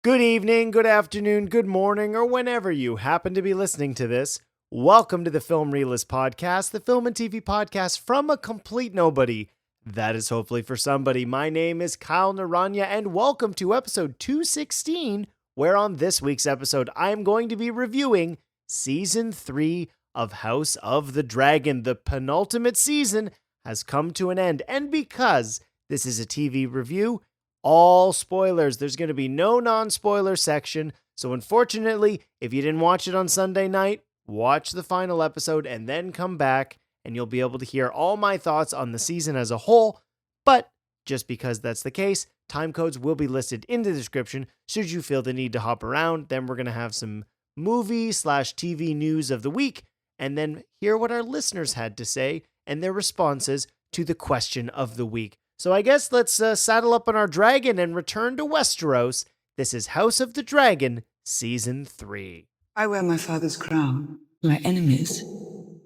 Good evening, good afternoon, good morning, or whenever you happen to be listening to this. Welcome to the Film Realist Podcast, the film and TV podcast from a complete nobody. That is hopefully for somebody. My name is Kyle Naranya, and welcome to episode 216, where on this week's episode, I am going to be reviewing Season 3 of House of the Dragon. The penultimate season has come to an end, and because this is a TV review, all spoilers. There's going to be no non-spoiler section. So unfortunately, if you didn't watch it on Sunday night, watch the final episode and then come back and you'll be able to hear all my thoughts on the season as a whole. But just because that's the case, timecodes will be listed in the description should you feel the need to hop around. Then we're going to have some movie/TV news of the week and then hear what our listeners had to say and their responses to the question of the week. So I guess let's saddle up on our dragon and return to Westeros. This is House of the Dragon, Season 3. I wear my father's crown. My enemies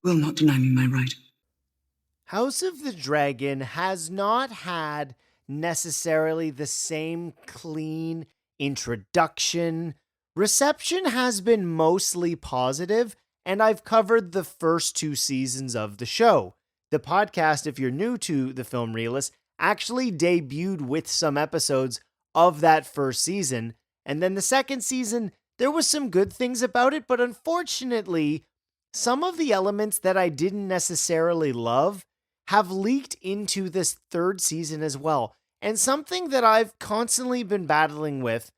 will not deny me my right. House of the Dragon has not had necessarily the same clean introduction. Reception has been mostly positive, and I've covered the first 2 seasons of the show. The podcast, if you're new to the Film Realist, actually debuted with some episodes of that first season. And then the second season, there was some good things about it, but unfortunately, some of the elements that I didn't necessarily love have leaked into this third season as well. And something that I've constantly been battling with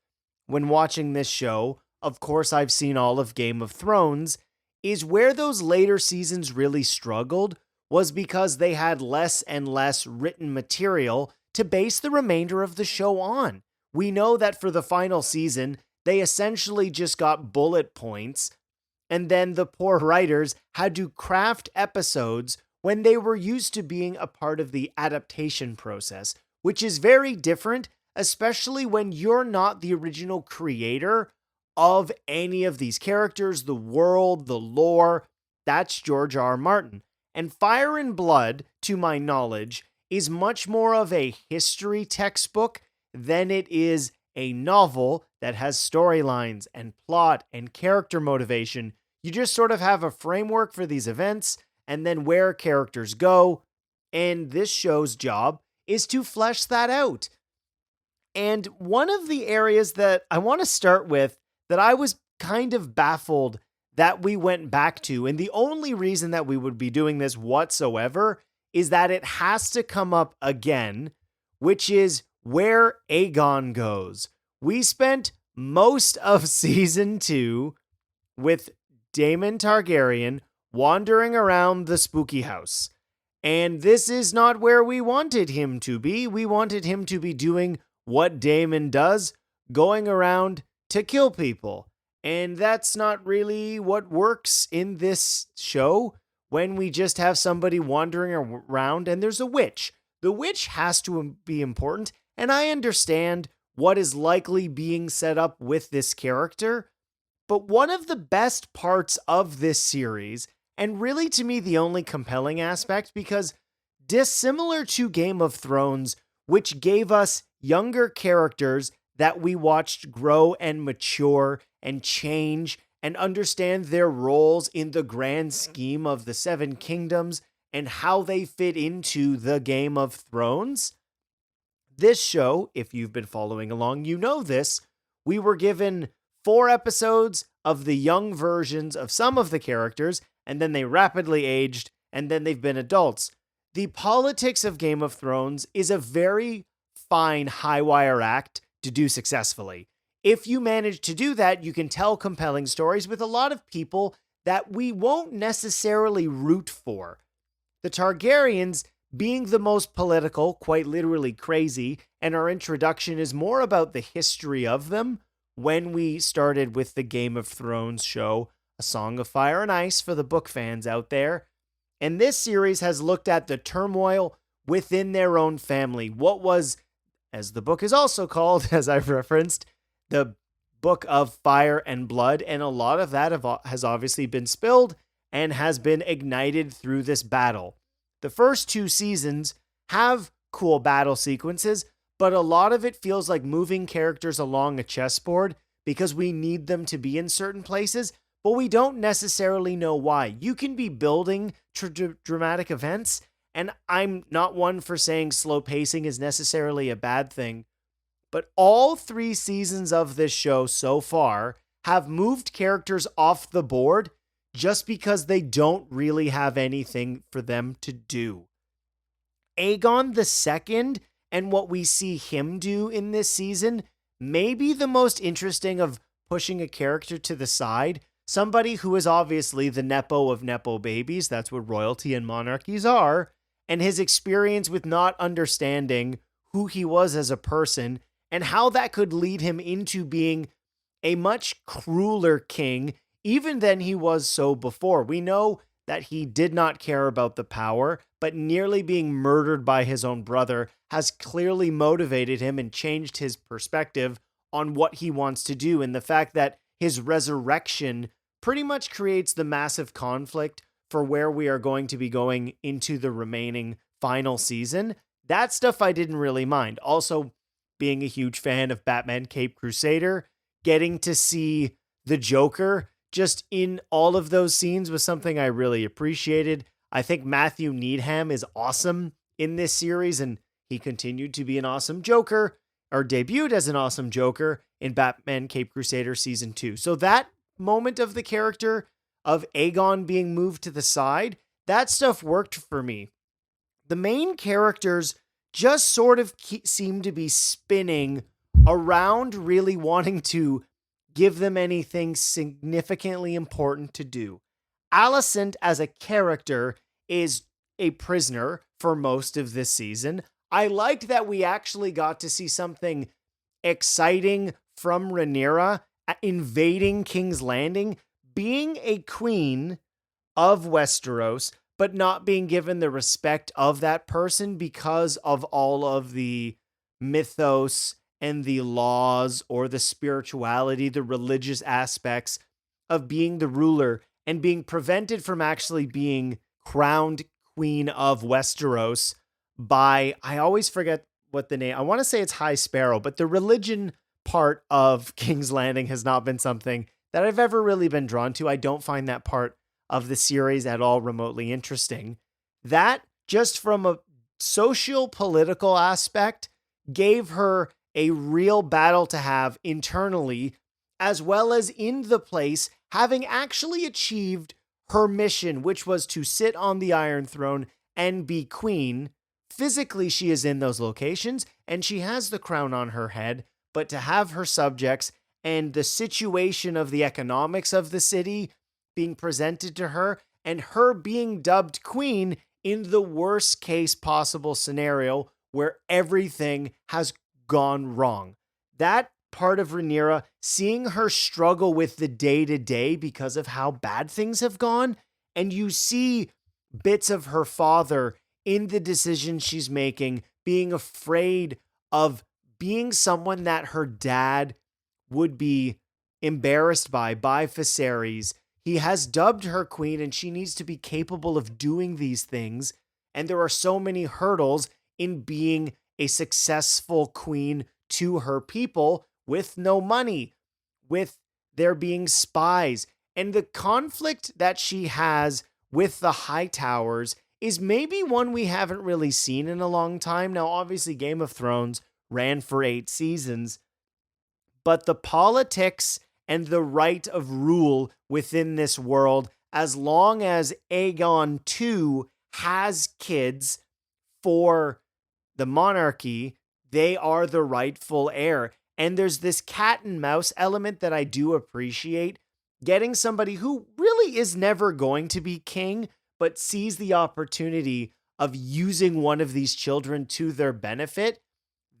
when watching this show, of course I've seen all of Game of Thrones, is where those later seasons really struggled was because they had less and less written material to base the remainder of the show on. We know that for the final season, they essentially just got bullet points, and then the poor writers had to craft episodes when they were used to being a part of the adaptation process, which is very different, especially when you're not the original creator of any of these characters, the world, the lore. That's George R. R. Martin. And Fire and Blood, to my knowledge, is much more of a history textbook than it is a novel that has storylines and plot and character motivation. You just sort of have a framework for these events and then where characters go. And this show's job is to flesh that out. And one of the areas that I want to start with that I was kind of baffled that we went back to, and the only reason that we would be doing this whatsoever is that it has to come up again, which is where Aegon goes. We spent most of season 2 with Daemon Targaryen wandering around the spooky house. And this is not where we wanted him to be. We wanted him to be doing what Daemon does, going around to kill people. And that's not really what works in this show when we just have somebody wandering around and there's a witch. The witch has to be important, and I understand what is likely being set up with this character. But one of the best parts of this series, and really to me the only compelling aspect, because dissimilar to Game of Thrones, which gave us younger characters that we watched grow and mature and change and understand their roles in the grand scheme of the Seven Kingdoms and how they fit into the Game of Thrones. This show, if you've been following along, you know this. We were given 4 episodes of the young versions of some of the characters, and then they rapidly aged, and then they've been adults. The politics of Game of Thrones is a very fine high-wire act to do successfully. If you manage to do that, you can tell compelling stories with a lot of people that we won't necessarily root for. The Targaryens being the most political, quite literally crazy, and our introduction is more about the history of them when we started with the Game of Thrones show, A Song of Fire and Ice for the book fans out there. And this series has looked at the turmoil within their own family. What was, as the book is also called, as I've referenced, the Book of Fire and Blood, and a lot of that has obviously been spilled and has been ignited through this battle. The first 2 seasons have cool battle sequences, but a lot of it feels like moving characters along a chessboard because we need them to be in certain places, but we don't necessarily know why. You can be building dramatic events, and I'm not one for saying slow pacing is necessarily a bad thing, but all 3 seasons of this show so far have moved characters off the board just because they don't really have anything for them to do. Aegon the Second and what we see him do in this season may be the most interesting of pushing a character to the side. Somebody who is obviously the Nepo of Nepo babies, that's what royalty and monarchies are, and his experience with not understanding who he was as a person and how that could lead him into being a much crueler king even than he was so before. We know that he did not care about the power, but nearly being murdered by his own brother has clearly motivated him and changed his perspective on what he wants to do. And the fact that his resurrection pretty much creates the massive conflict for where we are going to be going into the remaining final season. That stuff I didn't really mind. Also, being a huge fan of Batman Cape Crusader, getting to see the Joker just in all of those scenes was something I really appreciated. I think Matthew Needham is awesome in this series, and he continued to be an awesome Joker, or debuted as an awesome Joker in Batman Cape Crusader Season 2. So that moment of the character of Aegon being moved to the side, that stuff worked for me. The main characters just sort of seem to be spinning around really wanting to give them anything significantly important to do. Alicent as a character is a prisoner for most of this season. I liked that we actually got to see something exciting from Rhaenyra invading King's Landing, being a queen of Westeros, but not being given the respect of that person because of all of the mythos and the laws or the spirituality, the religious aspects of being the ruler and being prevented from actually being crowned queen of Westeros by, I always forget what the name, I want to say it's High Sparrow, but the religion part of King's Landing has not been something that I've ever really been drawn to. I don't find that part of the series at all remotely interesting. That, just from a socio-political aspect, gave her a real battle to have internally, as well as in the place, having actually achieved her mission, which was to sit on the Iron Throne and be queen. Physically, she is in those locations, and she has the crown on her head, but to have her subjects and the situation of the economics of the city being presented to her, and her being dubbed queen in the worst case possible scenario where everything has gone wrong. That part of Rhaenyra, seeing her struggle with the day-to-day because of how bad things have gone, and you see bits of her father in the decisions she's making, being afraid of being someone that her dad would be embarrassed by Viserys. He has dubbed her queen, and she needs to be capable of doing these things. And there are so many hurdles in being a successful queen to her people with no money, with there being spies. And the conflict that she has with the Hightowers is maybe one we haven't really seen in a long time. Now, obviously, Game of Thrones ran for 8 seasons, but the politics and the right of rule within this world, as long as Aegon II has kids for the monarchy, they are the rightful heir. And there's this cat and mouse element that I do appreciate. Getting somebody who really is never going to be king, but sees the opportunity of using one of these children to their benefit.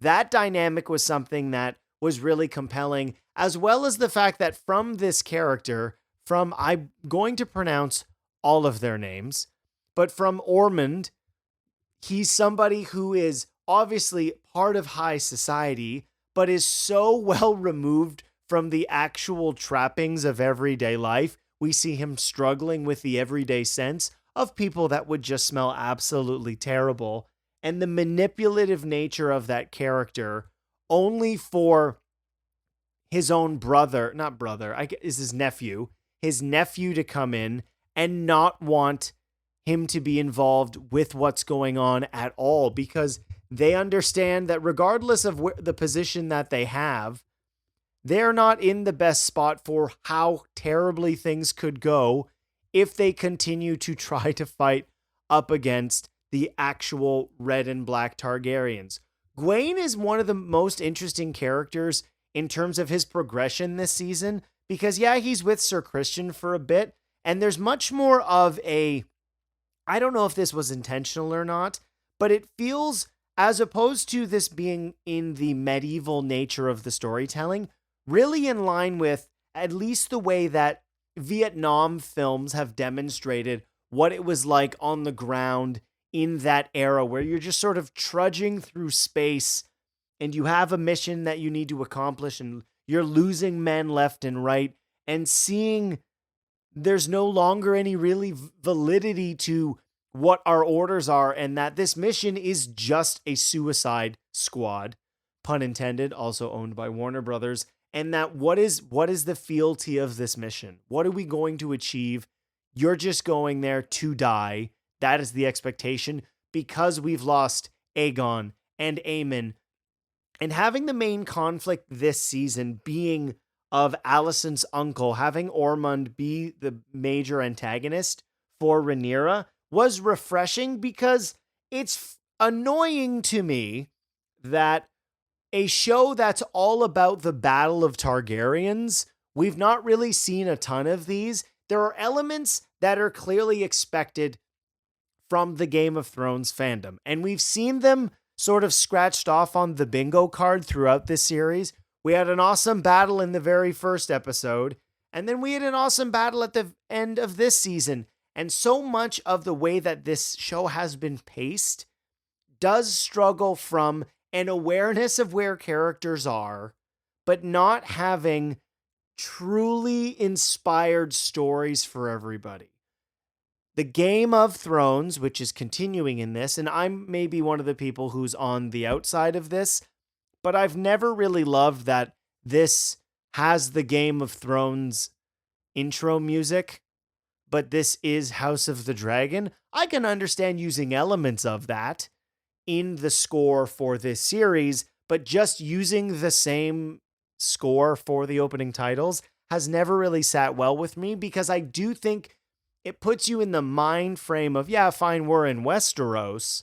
That dynamic was something that was really compelling, as well as the fact that from this character, from, I'm going to pronounce all of their names, but from Ormond, he's somebody who is obviously part of high society, but is so well removed from the actual trappings of everyday life. We see him struggling with the everyday sense of people that would just smell absolutely terrible. and the manipulative nature of that character only for his own brother, not brother, I guess is his nephew to come in and not want him to be involved with what's going on at all, because they understand that regardless of the position that they have, they're not in the best spot for how terribly things could go if they continue to try to fight up against the actual red and black Targaryens. Gwaine is one of the most interesting characters in terms of his progression this season, because yeah, he's with Sir Christian for a bit, and there's much more of a, I don't know if this was intentional or not, but it feels, as opposed to this being in the medieval nature of the storytelling, really in line with at least the way that Vietnam films have demonstrated what it was like on the ground in that era, where you're just sort of trudging through space and you have a mission that you need to accomplish and you're losing men left and right, and seeing there's no longer any really validity to what our orders are, and that this mission is just a suicide squad, pun intended, also owned by Warner Brothers, and that what is the fealty of this mission? What are we going to achieve? You're just going there to die. That is the expectation, because we've lost Aegon and Aemon. And having the main conflict this season being of Alicent's uncle, having Ormond be the major antagonist for Rhaenyra, was refreshing, because it's annoying to me that a show that's all about the Battle of Targaryens, we've not really seen a ton of these. There are elements that are clearly expected from the Game of Thrones fandom, and we've seen them sort of scratched off on the bingo card throughout this series. We had an awesome battle in the very first episode, and then we had an awesome battle at the end of this season. And so much of the way that this show has been paced does struggle from an awareness of where characters are, but not having truly inspired stories for everybody. The Game of Thrones, which is continuing in this, and I'm maybe one of the people who's on the outside of this, but I've never really loved that this has the Game of Thrones intro music, but this is House of the Dragon. I can understand using elements of that in the score for this series, but just using the same score for the opening titles has never really sat well with me, because I do think it puts you in the mind frame of, yeah, fine, we're in Westeros,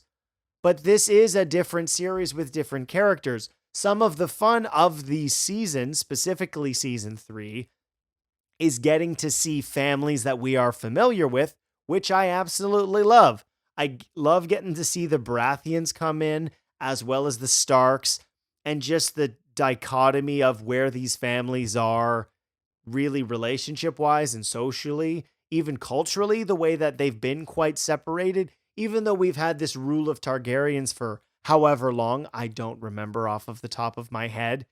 but this is a different series with different characters. Some of the fun of these seasons, specifically season 3, is getting to see families that we are familiar with, which I absolutely love. I love getting to see the Baratheons come in, as well as the Starks, and just the dichotomy of where these families are, really relationship-wise and socially, even culturally, the way that they've been quite separated, even though we've had this rule of Targaryens for however long, I don't remember off of the top of my head.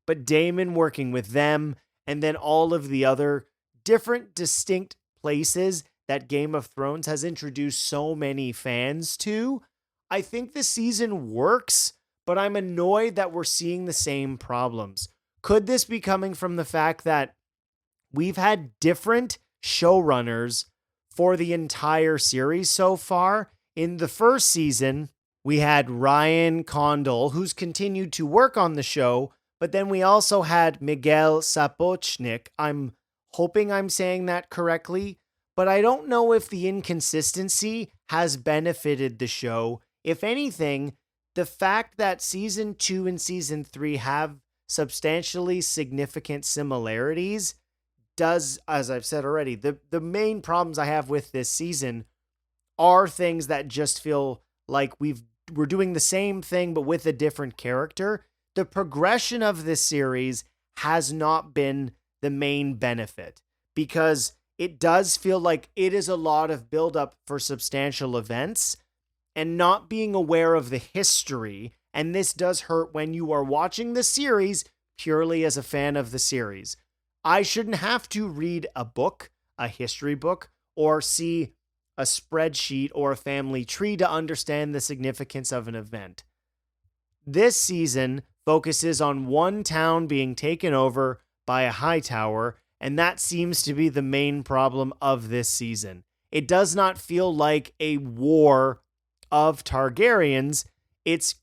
But Daemon working with them, and then all of the other different distinct places that Game of Thrones has introduced so many fans to, I think the season works, but I'm annoyed that we're seeing the same problems. Could this be coming from the fact that we've had different showrunners for the entire series so far? In the first season, we had Ryan Condal, who's continued to work on the show, but then we also had Miguel Sapochnik. I'm hoping I'm saying that correctly, but I don't know if the inconsistency has benefited the show. If anything, the fact that season 2 and season 3 have substantially significant similarities does, as I've said already, the main problems I have with this season are things that just feel like we're doing the same thing but with a different character. The progression of this series has not been the main benefit, because it does feel like it is a lot of buildup for substantial events and not being aware of the history. And this does hurt when you are watching the series purely as a fan of the series. I shouldn't have to read a book, a history book, or see a spreadsheet or a family tree to understand the significance of an event. This season focuses on one town being taken over by a high tower, and that seems to be the main problem of this season. It does not feel like a war of Targaryens. It's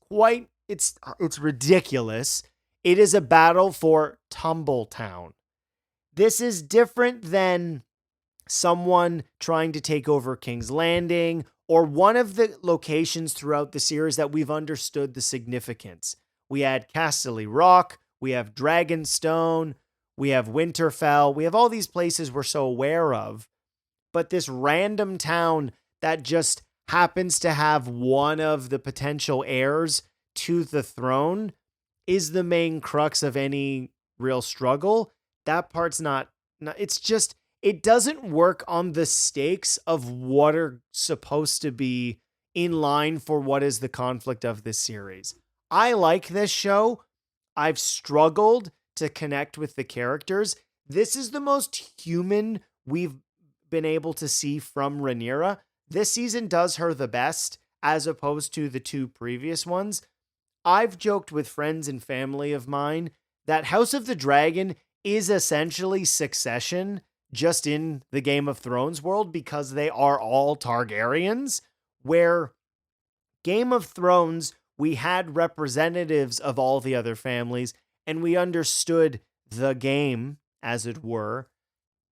ridiculous. It is a battle for Tumbletown. This is different than someone trying to take over King's Landing or one of the locations throughout the series that we've understood the significance. We had Casterly Rock, we have Dragonstone, we have Winterfell, we have all these places we're so aware of, but this random town that just happens to have one of the potential heirs to the throne is the main crux of any real struggle. That part's not it's just, it doesn't work on the stakes of what are supposed to be in line for what is the conflict of this series. I like this show. I've struggled to connect with the characters. This is the most human we've been able to see from Rhaenyra. This season does her the best as opposed to the two previous ones. I've joked with friends and family of mine that House of the Dragon is essentially Succession, just in the Game of Thrones world, because they are all Targaryens, where Game of Thrones, we had representatives of all the other families, and we understood the game, as it were.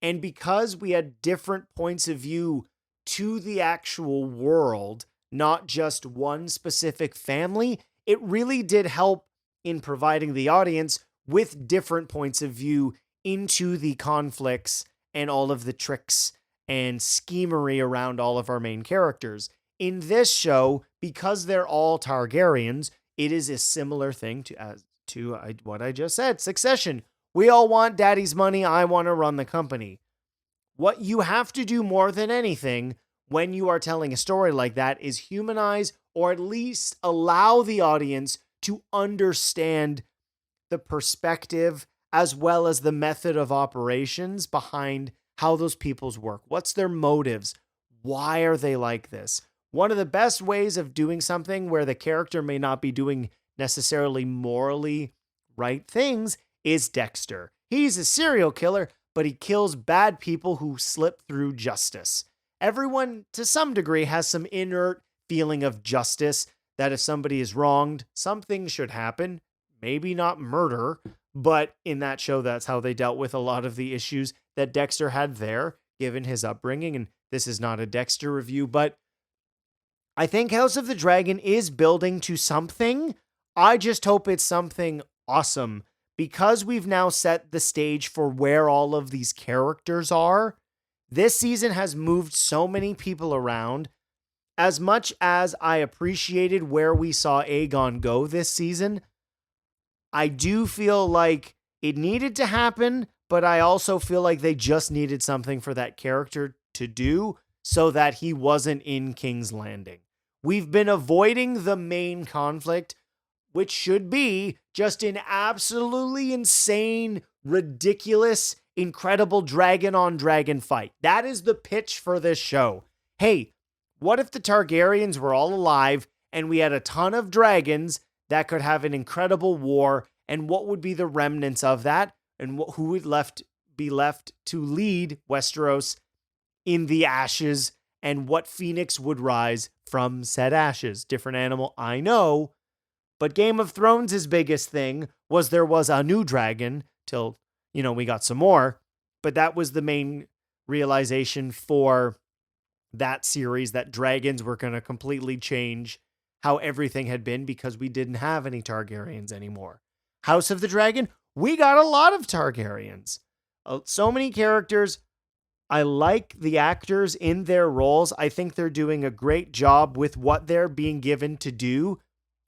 And because we had different points of view to the actual world, not just one specific family, it really did help in providing the audience with different points of view into the conflicts and all of the tricks and schemery around all of our main characters. In this show, because they're all Targaryens, it is a similar thing to what I just said, Succession. We all want daddy's money, I want to run the company. What you have to do more than anything when you are telling a story like that is humanize or at least allow the audience to understand the perspective as well as the method of operations behind how those peoples work. What's their motives? Why are they like this? One of the best ways of doing something where the character may not be doing necessarily morally right things is Dexter. He's a serial killer, but he kills bad people who slip through justice. Everyone, to some degree, has some inert feeling of justice that if somebody is wronged, something should happen. Maybe not murder, but in that show, that's how they dealt with a lot of the issues that Dexter had there, given his upbringing. And this is not a Dexter review, but I think House of the Dragon is building to something. I just hope it's something awesome, because we've now set the stage for where all of these characters are. This season has moved so many people around. As much as I appreciated where we saw Aegon go this season, I do feel like it needed to happen, but I also feel like they just needed something for that character to do so that he wasn't in King's Landing. We've been avoiding the main conflict, which should be just an absolutely insane, ridiculous, incredible dragon on dragon fight. That is the pitch for this show. Hey, what if the Targaryens were all alive and we had a ton of dragons that could have an incredible war, and what would be the remnants of that, and who would be left to lead Westeros in the ashes, and what phoenix would rise from said ashes? Different animal, I know, but Game of Thrones' biggest thing was there was a new dragon till, we got some more, but that was the main realization for that series, that dragons were going to completely change how everything had been because we didn't have any Targaryens anymore. House of the Dragon, we got a lot of Targaryens. So many characters. I like the actors in their roles. I think they're doing a great job with what they're being given to do.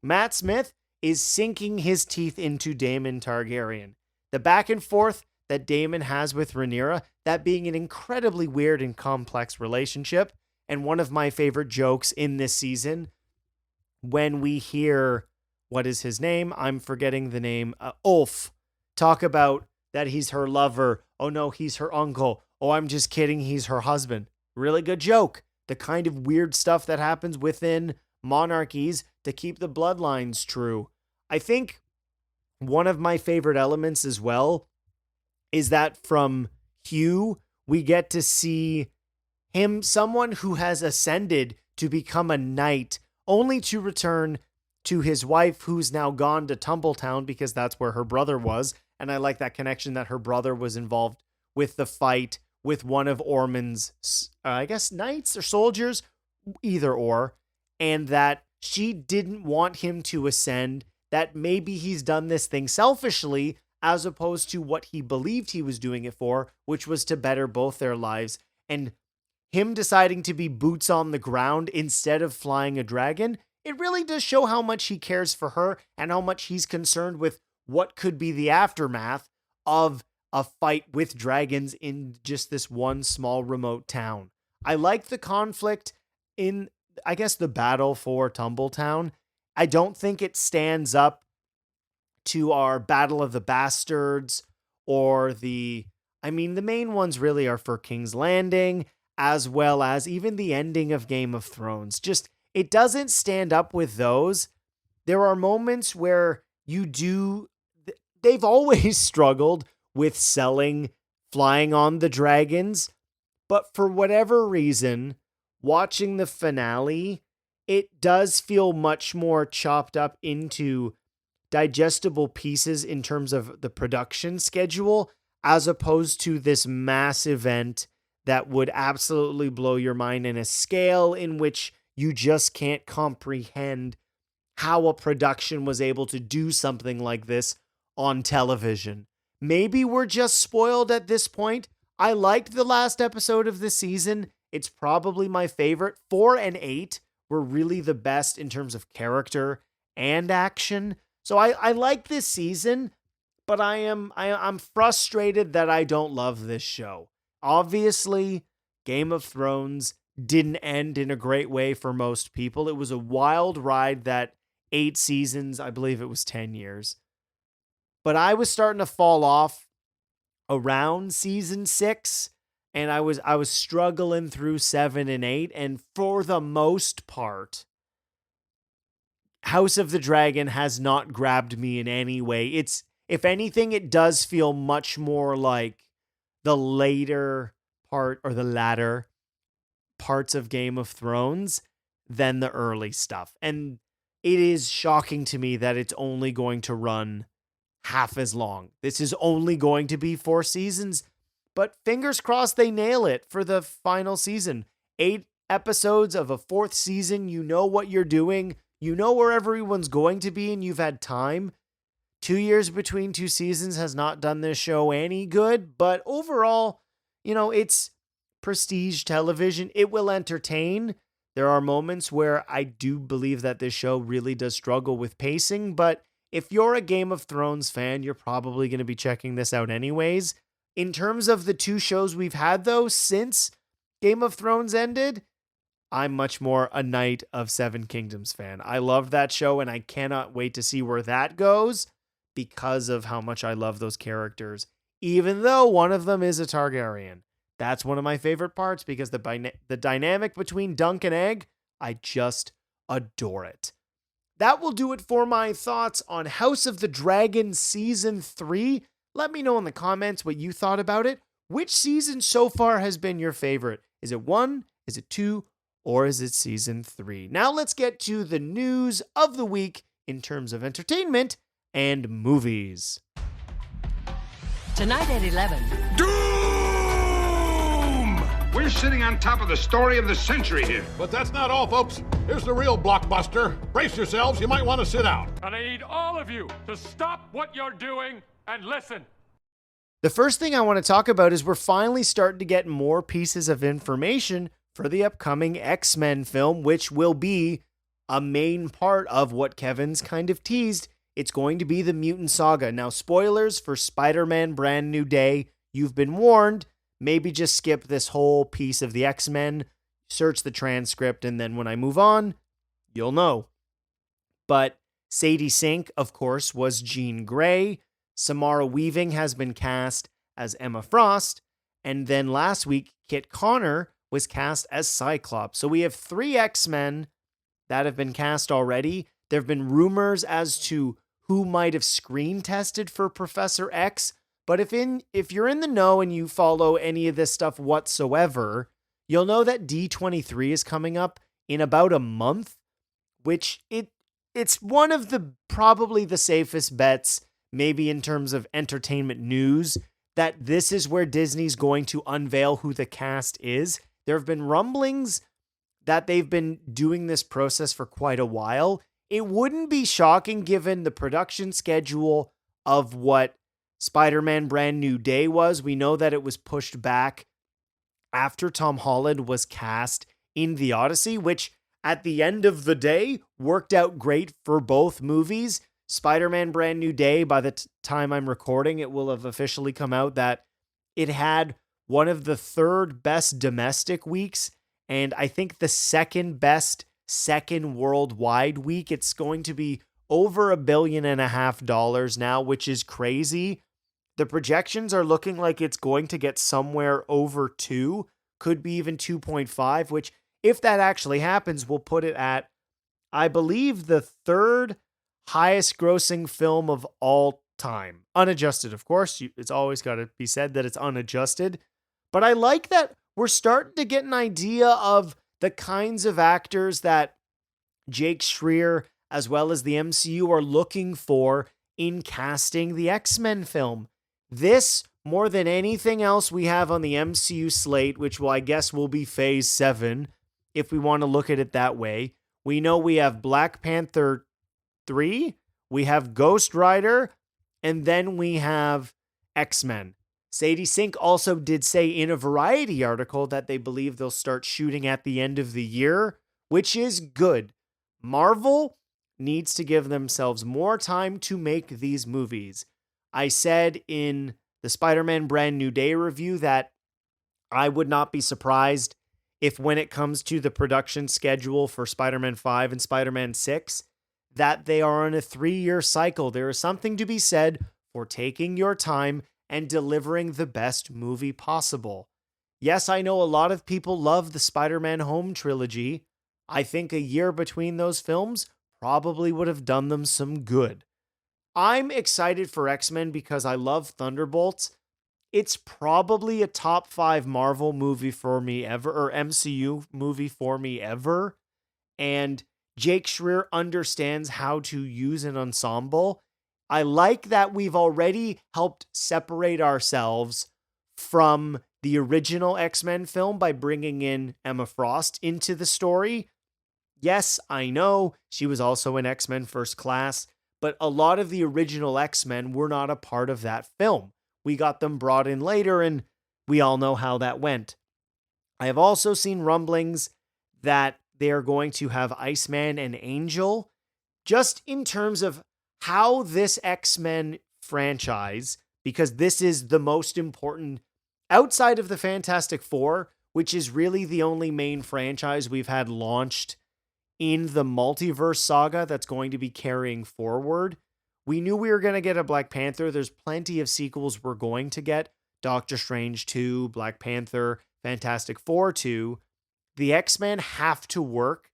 Matt Smith is sinking his teeth into Daemon Targaryen. The back and forth that Daemon has with Rhaenyra, that being an incredibly weird and complex relationship, and one of my favorite jokes in this season, when we hear, what is his name? I'm forgetting the name. Ulf talk about that he's her lover. Oh no, he's her uncle. Oh, I'm just kidding. He's her husband. Really good joke. the kind of weird stuff that happens within monarchies to keep the bloodlines true. I think one of my favorite elements as well is that from Hugh, we get to see him, someone who has ascended to become a knight, only to return to his wife, who's now gone to Tumbletown because that's where her brother was. And I like that connection that her brother was involved with the fight with one of Ormond's, I guess, knights or soldiers, either or, and that she didn't want him to ascend, that maybe he's done this thing selfishly as opposed to what he believed he was doing it for, which was to better both their lives. And him deciding to be boots on the ground instead of flying a dragon, it really does show how much he cares for her and how much he's concerned with what could be the aftermath of a fight with dragons in just this one small remote town. I like the conflict in, I guess, the battle for Tumbletown. I don't think it stands up to our Battle of the Bastards or the main ones really are for King's Landing, as well as even the ending of Game of Thrones. Just, it doesn't stand up with those. There are moments where they've always struggled with selling flying on the dragons, but for whatever reason, watching the finale, it does feel much more chopped up into digestible pieces in terms of the production schedule, as opposed to this mass event that would absolutely blow your mind in a scale in which you just can't comprehend how a production was able to do something like this on television. Maybe we're just spoiled at this point. I liked the last episode of the season. It's probably my favorite. 4 and 8 were really the best in terms of character and action. So I like this season, but I'm frustrated that I don't love this show. Obviously, Game of Thrones didn't end in a great way for most people. It was a wild ride that 8 seasons, I believe it was 10 years. But I was starting to fall off around season 6, and I was struggling through 7 and 8, and for the most part, House of the Dragon has not grabbed me in any way. It's, if anything, it does feel much more like the later part or the latter parts of Game of Thrones than the early stuff. And it is shocking to me that it's only going to run half as long. This is only going to be 4 seasons, but fingers crossed they nail it for the final season. 8 episodes of a 4th season. You know what you're doing. You know where everyone's going to be, and you've had time. 2 years between 2 seasons has not done this show any good, but overall, it's prestige television. It will entertain. There are moments where I do believe that this show really does struggle with pacing, but if you're a Game of Thrones fan, you're probably going to be checking this out anyways. In terms of the 2 shows we've had, though, since Game of Thrones ended, I'm much more a Knight of Seven Kingdoms fan. I love that show, and I cannot wait to see where that goes because of how much I love those characters, even though one of them is a Targaryen. That's one of my favorite parts because the dynamic between Dunk and Egg, I just adore it. That will do it for my thoughts on House of the Dragon Season 3. Let me know in the comments what you thought about it. Which season so far has been your favorite? Is it 1? Is it 2? Or is it Season 3? Now let's get to the news of the week in terms of entertainment and movies. Tonight at 11. We're sitting on top of the story of the century here. But that's not all, folks. Here's the real blockbuster. Brace yourselves, you might want to sit down. And I need all of you to stop what you're doing and listen. The first thing I want to talk about is we're finally starting to get more pieces of information for the upcoming X-Men film, which will be a main part of what Kevin's kind of teased. It's going to be the Mutant Saga. Now, spoilers for Spider-Man Brand New Day. You've been warned. Maybe just skip this whole piece of the X-Men, search the transcript, and then when I move on, you'll know. But Sadie Sink, of course, was Jean Grey. Samara Weaving has been cast as Emma Frost. And then last week, Kit Connor was cast as Cyclops. So we have 3 X-Men that have been cast already. There have been rumors as to who might have screen tested for Professor X, but if you're in the know and you follow any of this stuff whatsoever, you'll know that D23 is coming up in about a month, which it's one of the probably the safest bets, maybe in terms of entertainment news, that this is where Disney's going to unveil who the cast is. There have been rumblings that they've been doing this process for quite a while. It wouldn't be shocking given the production schedule of what Spider-Man Brand New Day was. We know that it was pushed back after Tom Holland was cast in The Odyssey, which at the end of the day worked out great for both movies. Spider-Man Brand New Day, by the time I'm recording, it will have officially come out that it had one of the 3rd best domestic weeks, and I think the 2nd best second worldwide week. It's going to be over $1.5 billion now, which is crazy. The projections are looking like it's going to get somewhere over 2, could be even 2.5, which if that actually happens, will put it at, I believe, the 3rd highest grossing film of all time. Unadjusted, of course. It's always got to be said that it's unadjusted. But I like that we're starting to get an idea of the kinds of actors that Jake Schreier, as well as the MCU, are looking for in casting the X-Men film. This, more than anything else we have on the MCU slate, which I guess will be Phase 7, if we want to look at it that way. We know we have Black Panther 3, we have Ghost Rider, and then we have X-Men. Sadie Sink also did say in a Variety article that they believe they'll start shooting at the end of the year, which is good. Marvel needs to give themselves more time to make these movies. I said in the Spider-Man Brand New Day review that I would not be surprised if when it comes to the production schedule for Spider-Man 5 and Spider-Man 6, that they are on a 3-year cycle. There is something to be said for taking your time and delivering the best movie possible. Yes, I know a lot of people love the Spider-Man Home trilogy. I think a year between those films probably would have done them some good. I'm excited for X-Men because I love Thunderbolts. It's probably a top 5 Marvel movie for me ever, or MCU movie for me ever. And Jake Schreier understands how to use an ensemble. I like that we've already helped separate ourselves from the original X-Men film by bringing in Emma Frost into the story. Yes, I know she was also in X-Men First Class, but a lot of the original X-Men were not a part of that film. We got them brought in later, and we all know how that went. I have also seen rumblings that they are going to have Iceman and Angel, just in terms of how this X-Men franchise, because this is the most important outside of the Fantastic Four, which is really the only main franchise we've had launched in the multiverse saga that's going to be carrying forward. We knew we were going to get a Black Panther. There's plenty of sequels we're going to get. Doctor Strange 2, Black Panther, Fantastic Four 2. The X-Men have to work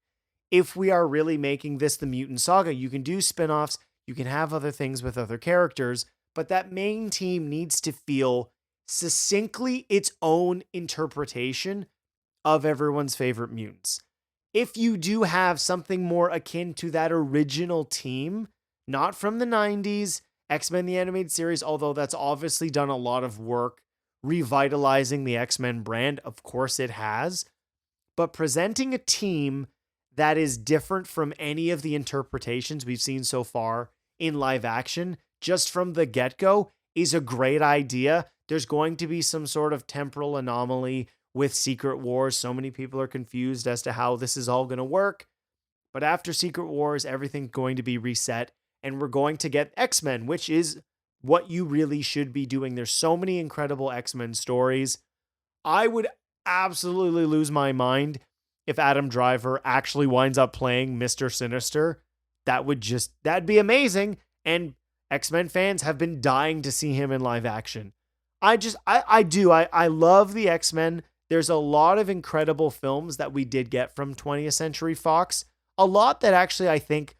if we are really making this the mutant saga. You can do spin-offs, you can have other things with other characters, but that main team needs to feel succinctly its own interpretation of everyone's favorite mutants. If you do have something more akin to that original team, not from the 90s, X-Men the Animated Series, although that's obviously done a lot of work revitalizing the X-Men brand, of course it has, but presenting a team that is different from any of the interpretations we've seen so far in live action, just from the get-go, is a great idea. There's going to be some sort of temporal anomaly with Secret Wars. So many people are confused as to how this is all going to work. But after Secret Wars, everything's going to be reset, and we're going to get X-Men, which is what you really should be doing. There's so many incredible X-Men stories. I would absolutely lose my mind if Adam Driver actually winds up playing Mr. Sinister. That'd be amazing. And X-Men fans have been dying to see him in live action. I love the X-Men. there's a lot of incredible films that we did get from 20th Century Fox. A lot that actually I think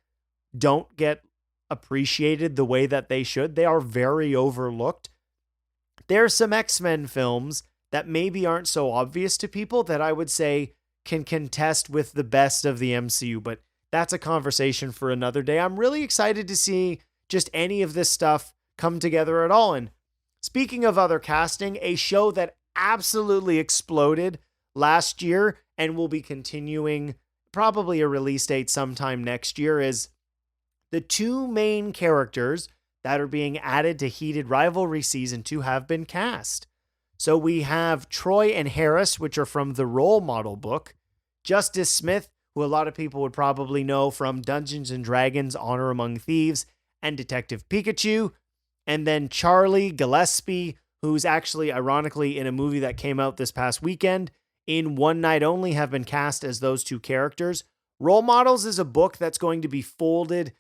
don't get appreciated the way that they should. They are very overlooked. There's some X-Men films that maybe aren't so obvious to people that I would say can contest with the best of the MCU, but that's a conversation for another day. I'm really excited to see just any of this stuff come together at all. And speaking of other casting, a show that absolutely exploded last year and will be continuing, probably a release date sometime next year, is the two main characters that are being added to Heated Rivalry Season 2 have been cast. So we have Troy and Harris, which are from the Role Model book, Justice Smith, who a lot of people would probably know from Dungeons & Dragons, Honor Among Thieves, and Detective Pikachu, and then Charlie Gillespie, who's actually, ironically, in a movie that came out this past weekend, in One Night Only, have been cast as those two characters. Role Models is a book that's going to be folded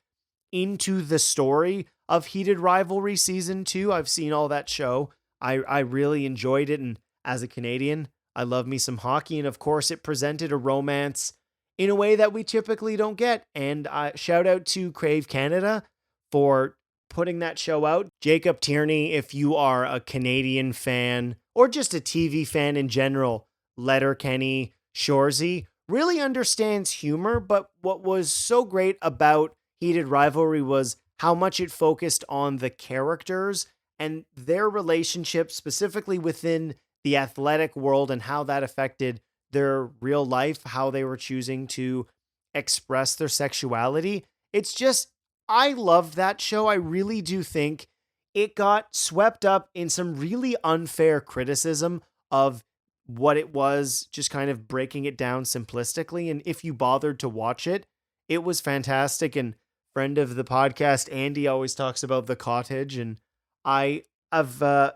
into the story of Heated Rivalry Season 2. I've seen all that show. I really enjoyed it, and as a Canadian, I love me some hockey, and of course it presented a romance in a way that we typically don't get. And shout out to Crave Canada for putting that show out. Jacob Tierney, if you are a Canadian fan or just a TV fan in general, Letterkenny Shoresy really understands humor, but what was so great about Heated Rivalry was how much it focused on the characters and their relationship specifically within the athletic world and how that affected their real life, how they were choosing to express their sexuality. It's just, I love that show. I really do think it got swept up in some really unfair criticism of what it was, just kind of breaking it down simplistically. And if you bothered to watch it, it was fantastic. And friend of the podcast, Andy, always talks about The Cottage, and I have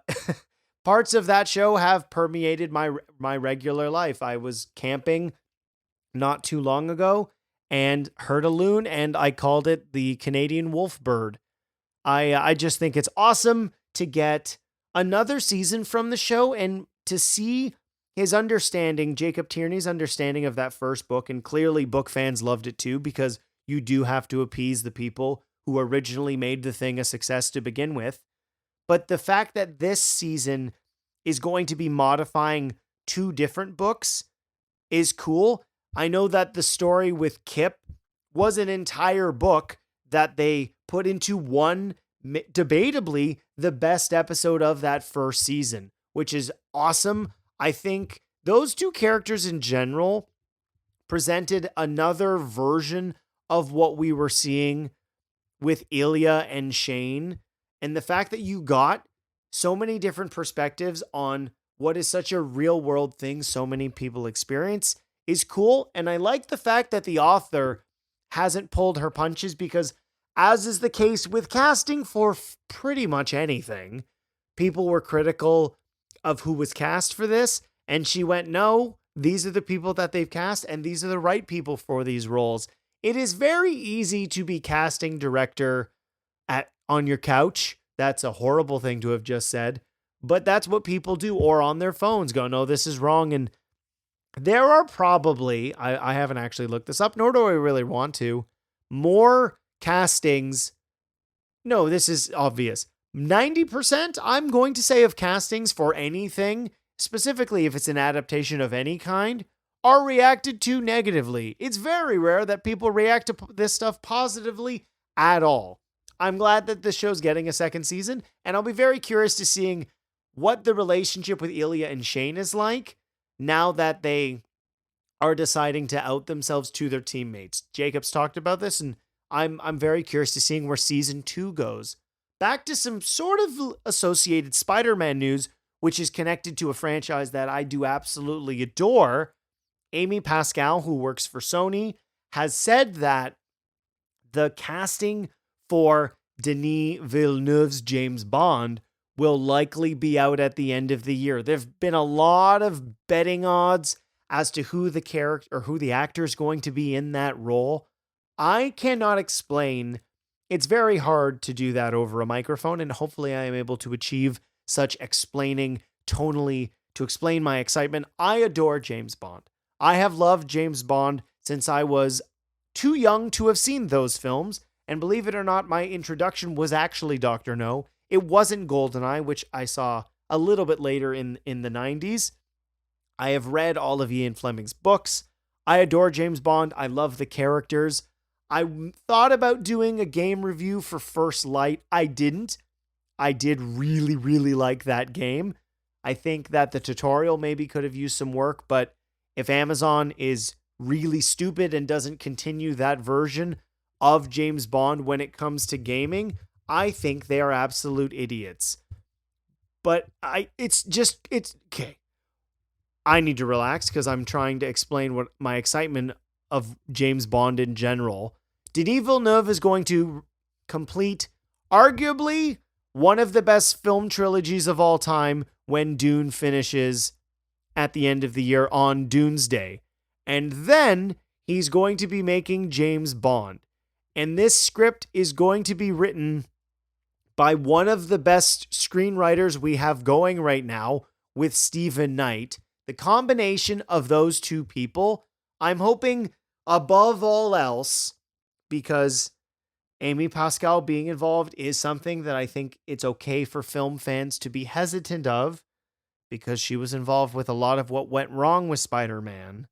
parts of that show have permeated my regular life. I was camping not too long ago and heard a loon, and I called it the Canadian wolf bird. I just think it's awesome to get another season from the show and to see his understanding, Jacob Tierney's understanding of that first book. And clearly book fans loved it too, because you do have to appease the people who originally made the thing a success to begin with. But the fact that this season is going to be modifying two different books is cool. I know that the story with Kip was an entire book that they put into one, debatably the best episode of that first season, which is awesome. I think those two characters in general presented another version of what we were seeing with Ilya and Shane. And the fact that you got so many different perspectives on what is such a real world thing so many people experience is cool. And I like the fact that the author hasn't pulled her punches, because as is the case with casting for pretty much anything, people were critical of who was cast for this. And she went, no, these are the people that they've cast, and these are the right people for these roles. It is very easy to be casting director on your couch. That's a horrible thing to have just said, but that's what people do, or on their phones go, no, this is wrong. And there are probably, I haven't actually looked this up, nor do I really want to, more castings. No, this is obvious. 90%, I'm going to say, of castings for anything, specifically if it's an adaptation of any kind, are reacted to negatively. It's very rare that people react to this stuff positively at all. I'm glad that this show's getting a second season, and I'll be very curious to seeing what the relationship with Ilya and Shane is like now that they are deciding to out themselves to their teammates. Jacob's talked about this, and I'm very curious to seeing where season 2 goes. Back to some sort of associated Spider-Man news, which is connected to a franchise that I do absolutely adore. Amy Pascal, who works for Sony, has said that the casting for Denis Villeneuve's James Bond will likely be out at the end of the year. There've been a lot of betting odds as to who the character or who the actor is going to be in that role. I cannot explain. It's very hard to do that over a microphone, and hopefully I am able to achieve such explaining tonally to explain my excitement, I adore James Bond. I have loved James Bond since I was too young to have seen those films, and believe it or not, my introduction was actually Dr. No. It wasn't GoldenEye, which I saw a little bit later in the 90s. I have read all of Ian Fleming's books. I adore James Bond. I love the characters. I thought about doing a game review for First Light. I didn't. I did really, really like that game. I think that the tutorial maybe could have used some work, but if Amazon is really stupid and doesn't continue that version of James Bond when it comes to gaming, I think they are absolute idiots. But it's okay. I need to relax because I'm trying to explain what my excitement of James Bond in general. Denis Villeneuve is going to complete arguably one of the best film trilogies of all time when Dune finishes at the end of the year on Doomsday. And then he's going to be making James Bond. And this script is going to be written by one of the best screenwriters we have going right now with Stephen Knight. The combination of those two people, I'm hoping above all else, because Amy Pascal being involved is something that I think it's okay for film fans to be hesitant of, because she was involved with a lot of what went wrong with Spider-Man.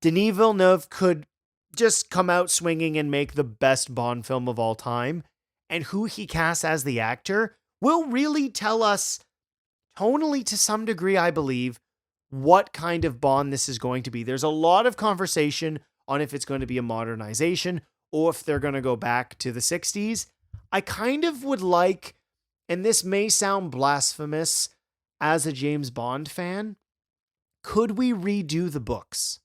Denis Villeneuve could just come out swinging and make the best Bond film of all time, and who he casts as the actor will really tell us, tonally to some degree, I believe, what kind of Bond this is going to be. There's a lot of conversation on if it's going to be a modernization or if they're going to go back to the 60s. I kind of would like, and this may sound blasphemous as a James Bond fan, could we redo the books?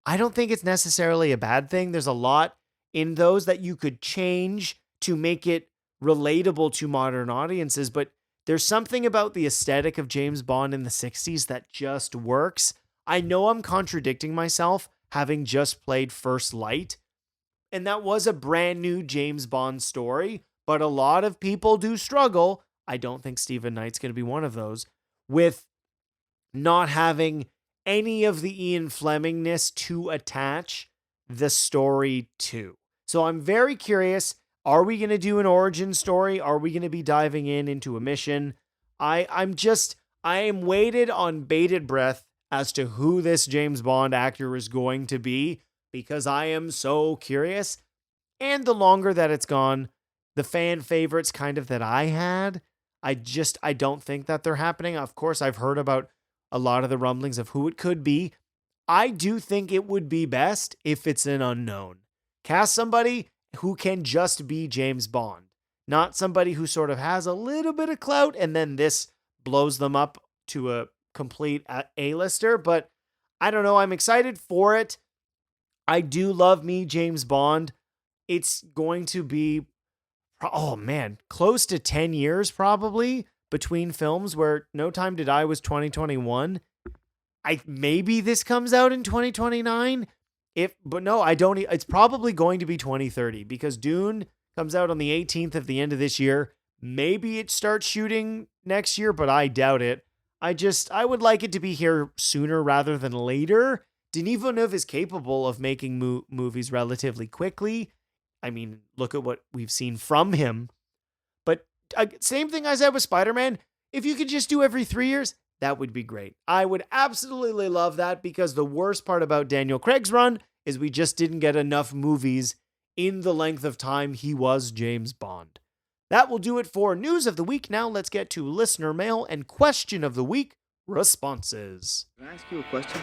I don't think it's necessarily a bad thing. There's a lot in those that you could change to make it relatable to modern audiences, but there's something about the aesthetic of James Bond in the 60s that just works. I know I'm contradicting myself, having just played First Light, and that was a brand new James Bond story, but a lot of people do struggle, I don't think Stephen Knight's going to be one of those, with not having any of the Ian Flemingness to attach the story to. So I'm very curious. Are we going to do an origin story? Are we going to be diving into a mission? I am waited on bated breath as to who this James Bond actor is going to be, because I am so curious. And the longer that it's gone, the fan favorites kind of that I had, I don't think that they're happening. Of course, I've heard about a lot of the rumblings of who it could be. I do think it would be best if it's an unknown. Cast somebody who can just be James Bond, not somebody who sort of has a little bit of clout and then this blows them up to a complete A-lister. But I don't know. I'm excited for it. I do love me James Bond. It's going to be, close to 10 years probably between films, where No Time to Die was 2021. Maybe this comes out in 2029. But no, I don't. It's probably going to be 2030, because Dune comes out on the 18th of the end of this year. Maybe it starts shooting next year, but I doubt it. I would like it to be here sooner rather than later. Denis Villeneuve is capable of making movies relatively quickly. I mean, look at what we've seen from him. But same thing I said with Spider-Man. If you could just do every 3 years, that would be great. I would absolutely love that, because the worst part about Daniel Craig's run is we just didn't get enough movies in the length of time he was James Bond. That will do it for News of the Week. Now let's get to listener mail and Question of the Week responses. Can I ask you a question?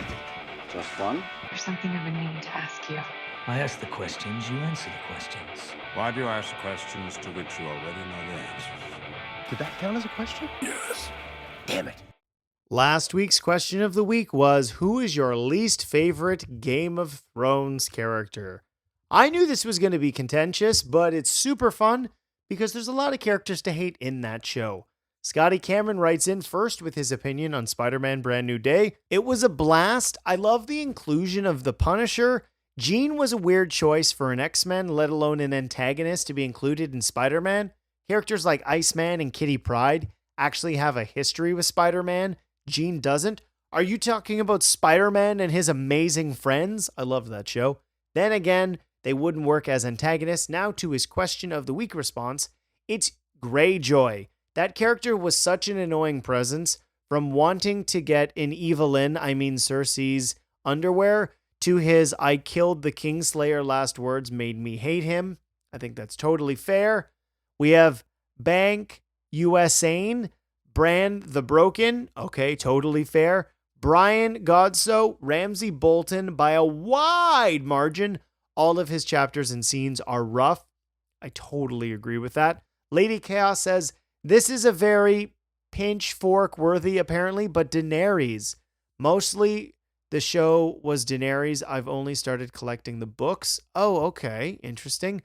Just fun? There's something I've been meaning to ask you. I ask the questions, you answer the questions. Why do you ask questions to which you already know the answers? Did that count as a question? Yes. Damn it. Last week's Question of the Week was, who is your least favorite Game of Thrones character? I knew this was going to be contentious, but it's super fun because there's a lot of characters to hate in that show. Scotty Cameron writes in first with his opinion on Spider-Man Brand New Day. It was a blast. I love the inclusion of the Punisher. Jean was a weird choice for an X-Men, let alone an antagonist, to be included in Spider-Man. Characters like Iceman and Kitty Pryde actually have a history with Spider-Man. Gene doesn't. Are you talking about Spider-Man and his amazing friends? I love that show. Then again, they wouldn't work as antagonists. Now to his question of the week response, it's Greyjoy. That character was such an annoying presence, from wanting to get in Evelyn, Cersei's underwear, to his I killed the Kingslayer last words made me hate him. I think that's totally fair. We have Bank USAne, Brand the Broken. Okay, totally fair. Brian Godso, Ramsay Bolton by a wide margin. All of his chapters and scenes are rough. I totally agree with that. Lady Chaos says, this is a very pinch fork worthy apparently, but Daenerys. Mostly the show was Daenerys. I've only started collecting the books. Oh, okay. Interesting.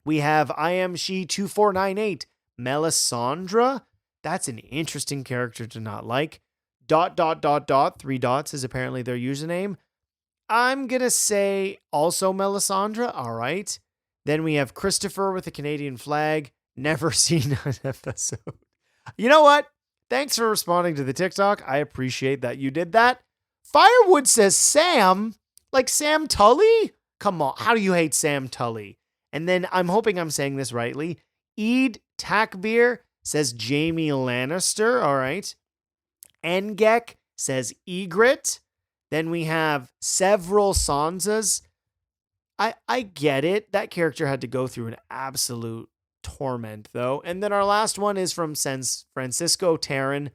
We have I Am She 2498, Melisandre. That's an interesting character to not like. ... 3 dots is apparently their username. I'm going to say also Melisandre. All right. Then we have Christopher with a Canadian flag. Never seen an episode. You know what? Thanks for responding to the TikTok. I appreciate that you did that. Firewood says Sam. Like Sam Tully? Come on. How do you hate Sam Tully? And then I'm hoping I'm saying this rightly. Eid Takbir says Jamie Lannister. All right. Engek says Egret. Then we have several Sansas. I get it. That character had to go through an absolute torment, though. And then our last one is from Francisco Terran.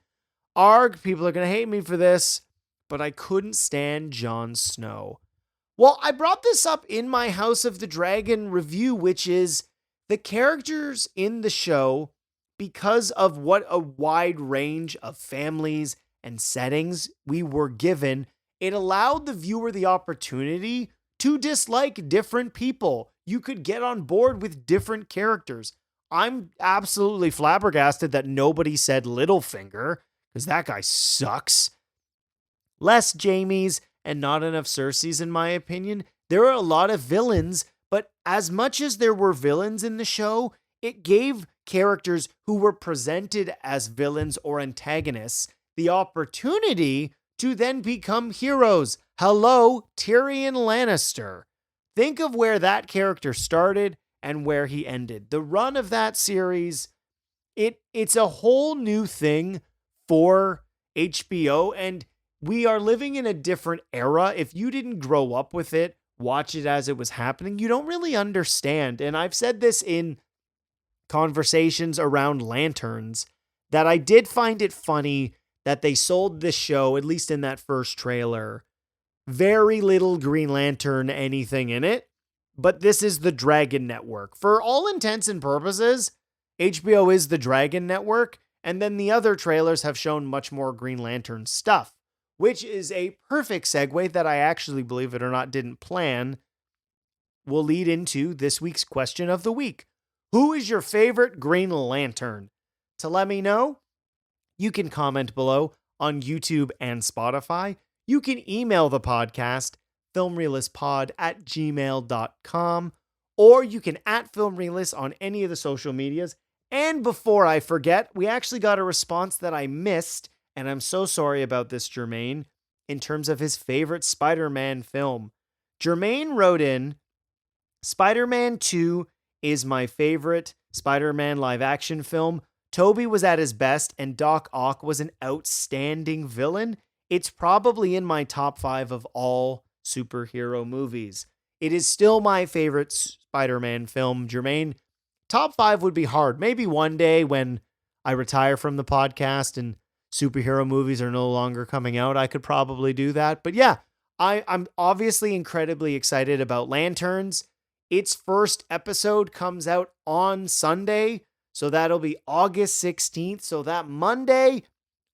Arg, people are going to hate me for this, but I couldn't stand Jon Snow. Well, I brought this up in my House of the Dragon review, which is the characters in the show, because of what a wide range of families and settings we were given, it allowed the viewer the opportunity to dislike different people. You could get on board with different characters. I'm absolutely flabbergasted that nobody said Littlefinger, because that guy sucks. Less Jamies and not enough Cerseis, in my opinion. There are a lot of villains, but as much as there were villains in the show, it gave characters who were presented as villains or antagonists the opportunity to then become heroes. Hello, Tyrion Lannister. Think of where that character started and where he ended. The run of that series, it's a whole new thing for HBO, and we are living in a different era. If you didn't grow up with it, watch it as it was happening, you don't really understand. And I've said this in conversations around Lanterns, that I did find it funny that they sold this show, at least in that first trailer, very little Green Lantern anything in it, but this is the Dragon Network. For all intents and purposes, HBO is the Dragon Network, and then the other trailers have shown much more Green Lantern stuff, which is a perfect segue that I actually, believe it or not, didn't plan, will lead into this week's question of the week. Who is your favorite Green Lantern? To let me know, you can comment below on YouTube and Spotify. You can email the podcast, filmrealistpod@gmail.com, or you can @filmrealist on any of the social medias. And before I forget, we actually got a response that I missed, and I'm so sorry about this, Jermaine, in terms of his favorite Spider-Man film. Jermaine wrote in, Spider-Man 2 is my favorite Spider-Man live-action film. Tobey was at his best, and Doc Ock was an outstanding villain. It's probably in my top 5 of all superhero movies. It is still my favorite Spider-Man film, Jermaine. Top 5 would be hard. Maybe one day when I retire from the podcast and superhero movies are no longer coming out, I could probably do that. But yeah, I'm obviously incredibly excited about Lanterns. Its first episode comes out on Sunday, so that'll be August 16th. So that Monday,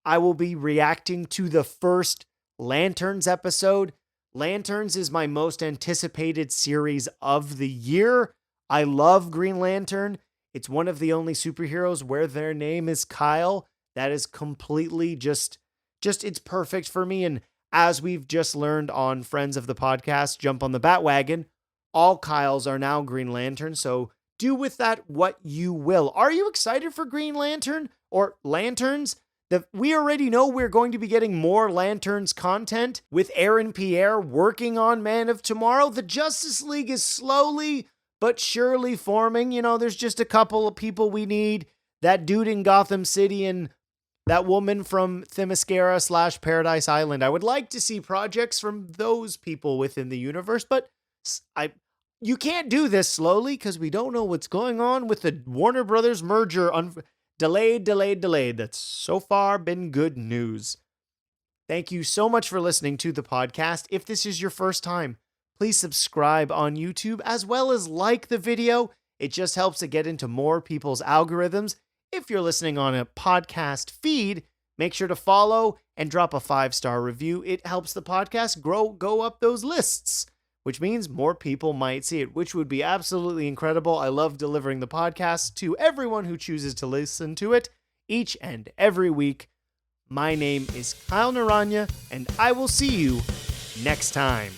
I will be reacting to the first Lanterns episode. Lanterns is my most anticipated series of the year. I love Green Lantern. It's one of the only superheroes where their name is Kyle. That is completely just it's perfect for me. And as we've just learned on Friends of the Podcast, Jump on the Batwagon, all Kyles are now Green Lantern. So do with that what you will. Are you excited for Green Lantern or Lanterns? We already know we're going to be getting more Lanterns content with Aaron Pierre working on Man of Tomorrow. The Justice League is slowly but surely forming. You know, there's just a couple of people we need. That dude in Gotham City and that woman from Themyscira / Paradise Island. I would like to see projects from those people within the universe, but you can't do this slowly because we don't know what's going on with the Warner Brothers merger. Delayed. That's so far been good news. Thank you so much for listening to the podcast. If this is your first time, please subscribe on YouTube as well as like the video. It just helps to get into more people's algorithms. If you're listening on a podcast feed, make sure to follow and drop a 5-star review. It helps the podcast go up those lists, which means more people might see it, which would be absolutely incredible. I love delivering the podcast to everyone who chooses to listen to it each and every week. My name is Kyle Naranya, and I will see you next time.